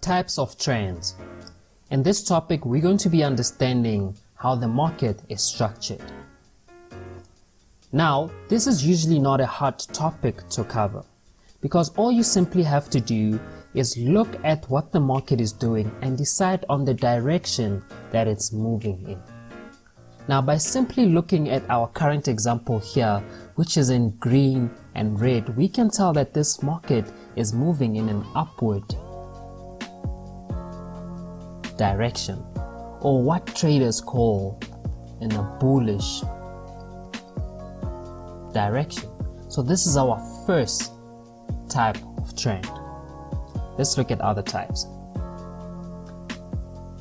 Types of trends. In this topic, we're going to be understanding how the market is structured. Now, this is usually not a hard topic to cover because all you simply have to do is look at what the market is doing and decide on the direction that it's moving in. Now, by simply looking at our current example here, which is in green and red, we can tell that this market is moving in an upward direction, or what traders call in a bullish direction. So this is our first type of trend. Let's look at other types.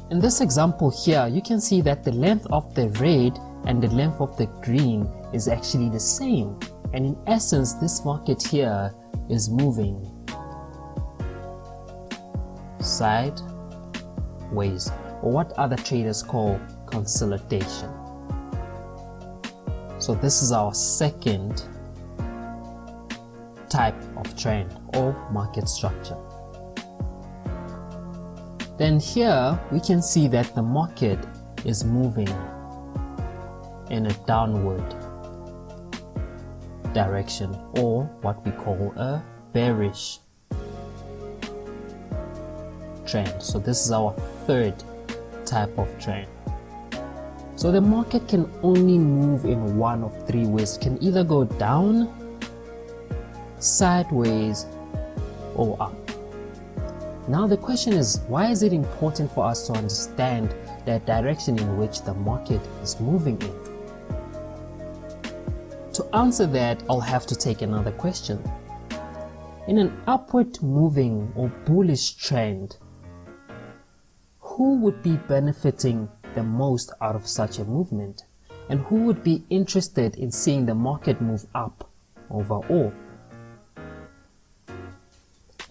In this example here, you can see that the length of the red and the length of the green is actually the same. And in essence, this market here is moving sideways, or what other traders call consolidation. So this is our second type of trend or market structure. Then here we can see that the market is moving in a downward direction, or what we call a bearish trend. So this is our third type of trend. So the market can only move in one of three ways. It can either go down, sideways, or up. Now the question is, why is it important for us to understand the direction in which the market is moving in? To answer that, I'll have to take another question. In an upward moving or bullish trend, who would be benefiting the most out of such a movement? And who would be interested in seeing the market move up overall?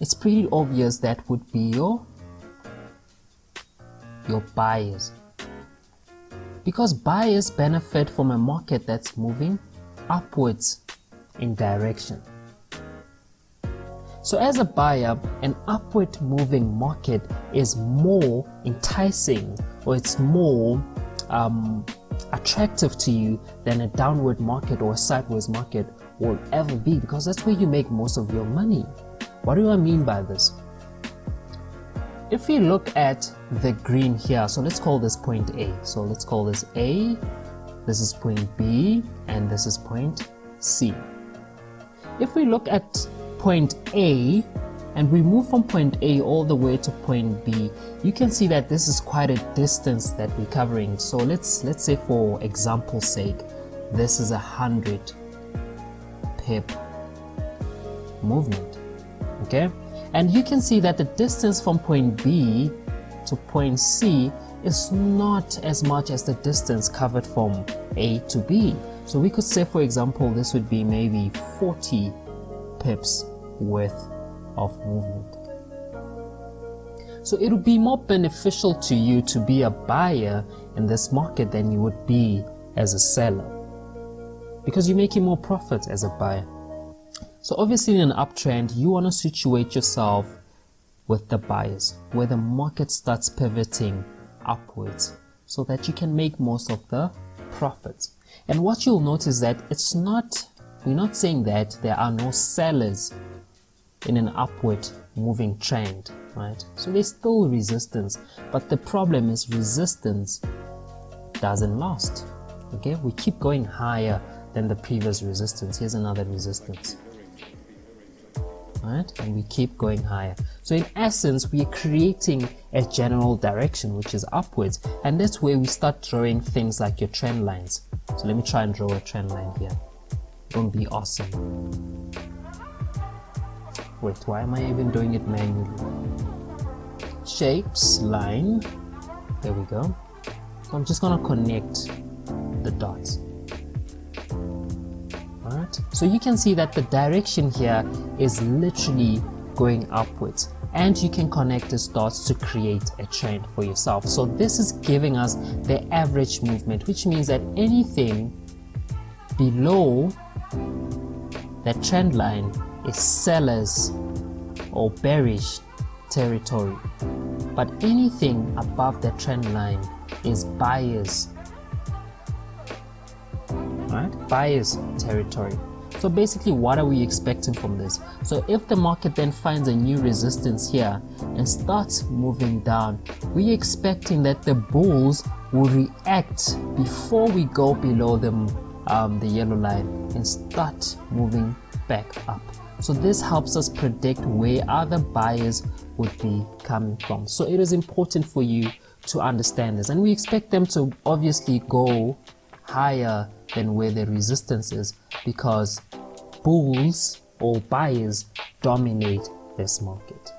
It's pretty obvious that would be your buyers, because buyers benefit from a market that's moving upwards in direction. So as a buyer, an upward moving market is more enticing, or it's more attractive to you than a downward market or a sideways market will ever be, because that's where you make most of your money. What do I mean by this? If we look at the green here, so let's call this point A. So let's call this A, this is point B, and this is point C. If we look at point A and we move from point A all the way to point B, you can see that this is quite a distance that we're covering. So let's say, for example's sake, this is 100 pip movement. Okay, and you can see that the distance from point B to point C is not as much as the distance covered from A to B. So we could say, for example, this would be maybe 40 pips worth of movement. So it would be more beneficial to you to be a buyer in this market than you would be as a seller, because you're making more profits as a buyer. So obviously in an uptrend, you want to situate yourself with the buyers, where the market starts pivoting upwards so that you can make most of the profits. And what you'll notice that we're not saying that there are no sellers in an upward moving trend, right? So there's still resistance, but the problem is resistance doesn't last. Okay, we keep going higher than the previous resistance. Here's another resistance. Right? And we keep going higher. So in essence, we are creating a general direction which is upwards, and that's where we start drawing things like your trend lines. So let me try and draw a trend line here. It won't be awesome. Wait, why am I even doing it manually? Shapes, line, there we go. So I'm just gonna connect the dots. Alright, so you can see that the direction here is literally going upwards, and you can connect these dots to create a trend for yourself. So this is giving us the average movement, which means that anything below that trend line is sellers or bearish territory, but anything above the trend line is buyers, right? Buyers territory. So basically, what are we expecting from this? So if the market then finds a new resistance here and starts moving down, we're expecting that the bulls will react before we go below the yellow line and start moving back up. So this helps us predict where other buyers would be coming from. So it is important for you to understand this, and we expect them to obviously go higher than where the resistance is, because bulls or buyers dominate this market.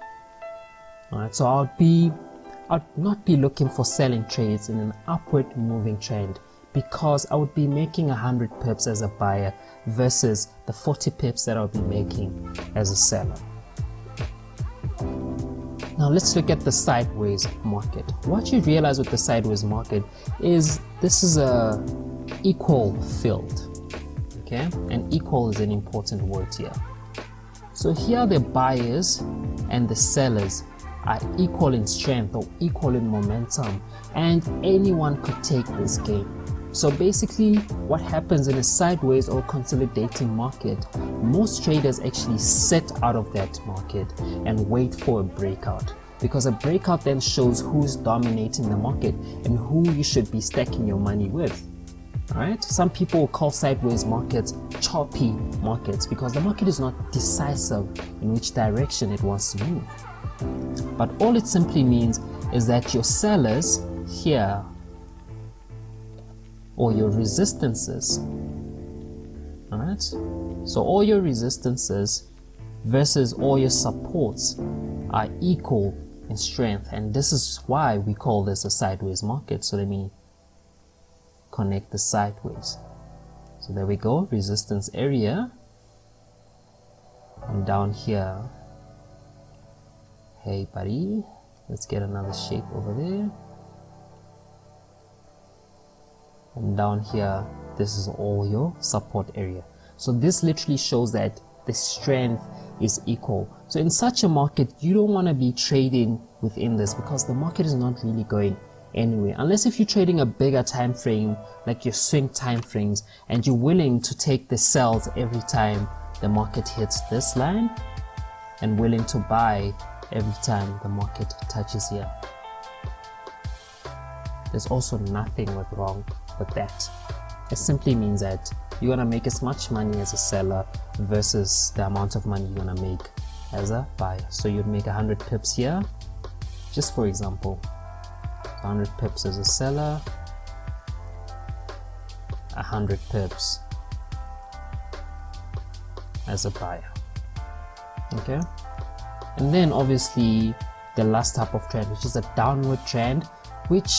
All right, so I'd not be looking for selling trades in an upward moving trend, because I would be making 100 pips as a buyer versus the 40 pips that I'll be making as a seller. Now let's look at the sideways market. What you realize with the sideways market is this is a equal field, okay? And equal is an important word here. So here the buyers and the sellers are equal in strength or equal in momentum, and anyone could take this game. So basically what happens in a sideways or consolidating market, most traders actually sit out of that market and wait for a breakout, because a breakout then shows who's dominating the market and who you should be stacking your money with. Right? Some people will call sideways markets choppy markets, because the market is not decisive in which direction it wants to move. But all it simply means is that your sellers here, or your resistances, alright? So all your resistances versus all your supports are equal in strength, and this is why we call this a sideways market. So let me connect the sideways. So there we go, resistance area, and down here, hey buddy, let's get another shape over there. And down here, this is all your support area. So this literally shows that the strength is equal. So in such a market, you don't want to be trading within this, because the market is not really going anywhere, unless if you're trading a bigger time frame, like your swing time frames, and you're willing to take the sells every time the market hits this line, and willing to buy every time the market touches here. There's also nothing wrong with that. It simply means that you're gonna make as much money as a seller versus the amount of money you're gonna make as a buyer. So you'd make 100 pips here, just for example. 100 pips as a seller, 100 pips as a buyer. Okay, and then obviously the last type of trend, which is a downward trend, which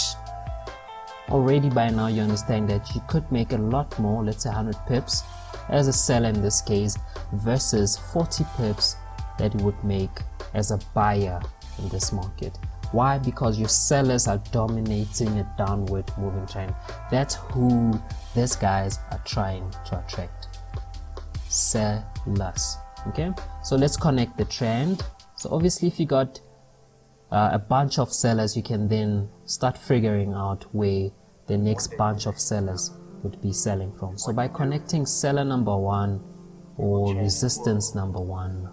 already by now you understand that you could make a lot more, let's say 100 pips as a seller in this case, versus 40 pips that you would make as a buyer in this market. Why? Because your sellers are dominating a downward moving trend. That's who these guys are trying to attract. Sellers. Okay, so let's connect the trend. So obviously if you got a bunch of sellers, you can then start figuring out where the next bunch of sellers would be selling from. So by connecting seller number 1 or resistance number 1,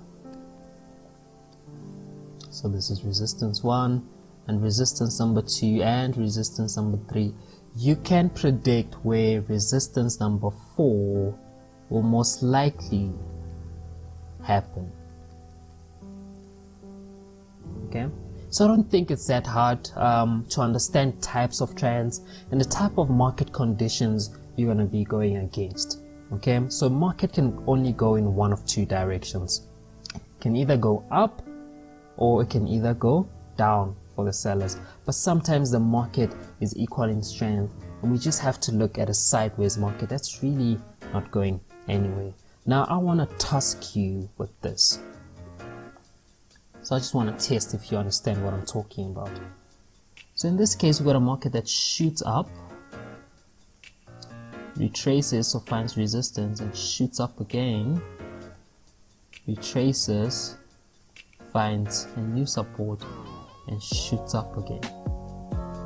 so this is resistance 1 and resistance number 2 and resistance number 3, you can predict where resistance number 4 will most likely happen. Okay, so I don't think it's that hard to understand types of trends and the type of market conditions you're going to be going against. Okay, so market can only go in one of two directions. It can either go up or it can either go down for the sellers, but sometimes the market is equal in strength and we just have to look at a sideways market that's really not going anywhere. Now I want to task you with this. So I just want to test if you understand what I'm talking about. So in this case, we've got a market that shoots up, retraces or finds resistance and shoots up again, retraces, finds a new support and shoots up again.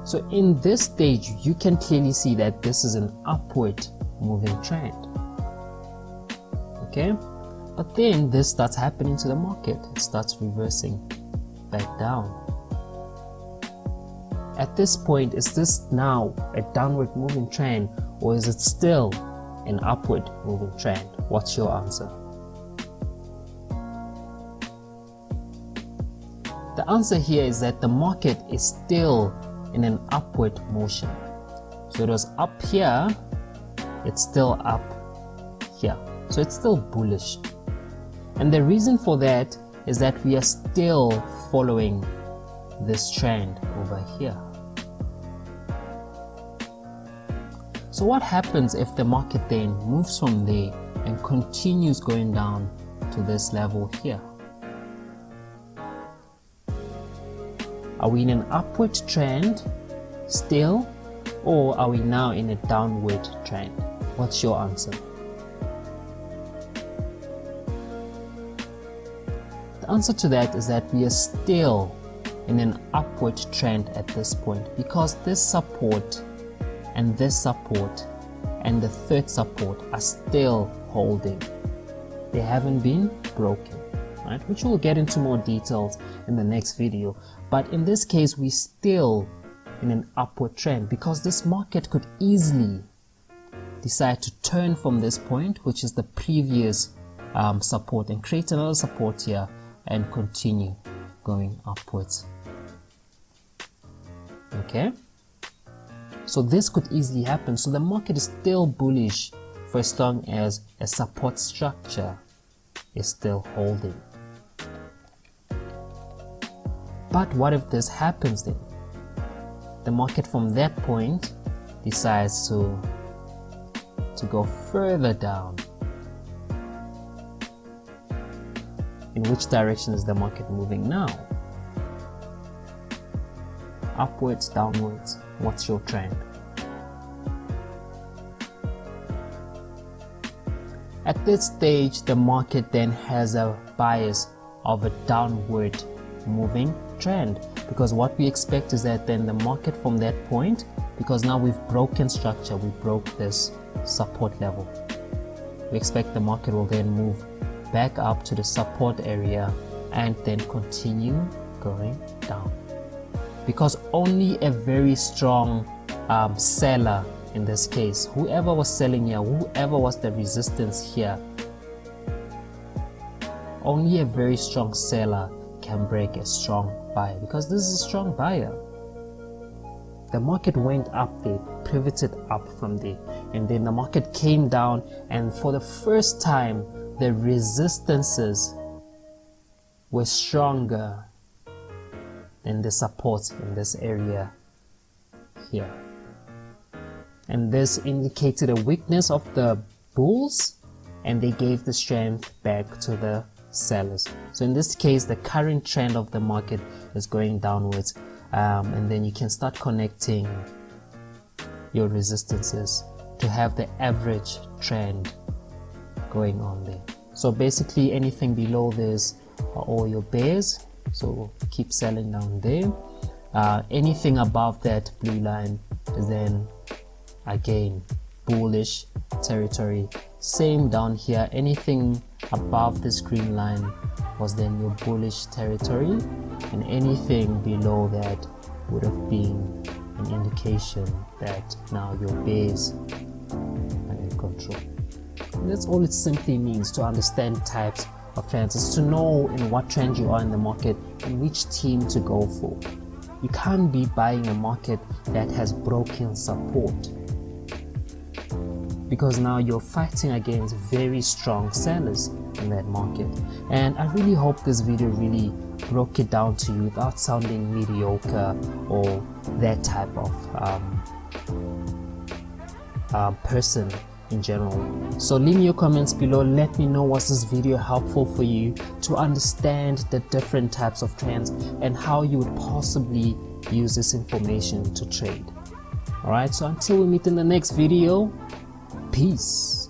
So in this stage, you can clearly see that this is an upward moving trend. Okay, but then this starts happening to the market. It starts reversing back down. At this point, is this now a downward moving trend, or is it still an upward moving trend? What's your answer? The answer here is that the market is still in an upward motion. So it was up here, it's still up here. So it's still bullish. And the reason for that is that we are still following this trend over here. So what happens if the market then moves from there and continues going down to this level here? Are we in an upward trend still, or are we now in a downward trend? What's your answer? The answer to that is that we are still in an upward trend at this point, because this support and this support and the third support are still holding. They haven't been broken, right? Which we'll get into more details in the next video. But in this case, we're still in an upward trend, because this market could easily decide to turn from this point, which is the previous support, and create another support here and continue going upwards. Okay, so this could easily happen. So the market is still bullish for as long as a support structure is still holding. But what if this happens then? The market from that point decides to go further down. In which direction is the market moving now? Upwards, downwards? What's your trend? At this stage, the market then has a bias of a downward moving trend, because what we expect is that then the market from that point, because now we've broken structure, we broke this support level, we expect the market will then move back up to the support area and then continue going down, because only a very strong seller, in this case, whoever was selling here, whoever was the resistance here, only a very strong seller can break a strong buyer, because this is a strong buyer. The market went up there, pivoted up from there, and then the market came down, and for the first time the resistances were stronger than the supports in this area here, and this indicated a weakness of the bulls, and they gave the strength back to the sellers. So in this case, the current trend of the market is going downwards, and then you can start connecting your resistances to have the average trend going on there. So basically anything below this are all your bears, so keep selling down there. Anything above that blue line is then again bullish territory. Same down here, anything above this green line was then your bullish territory, and anything below that would have been an indication that now your bears are in control. And that's all it simply means to understand types of trends, is to know in what trend you are in the market and which team to go for. You can't be buying a market that has broken support, because now you're fighting against very strong sellers in that market. And I really hope this video really broke it down to you without sounding mediocre or that type of person in general. So leave me your comments below, let me know, was this video helpful for you to understand the different types of trends and how you would possibly use this information to trade. Alright, so until we meet in the next video, peace.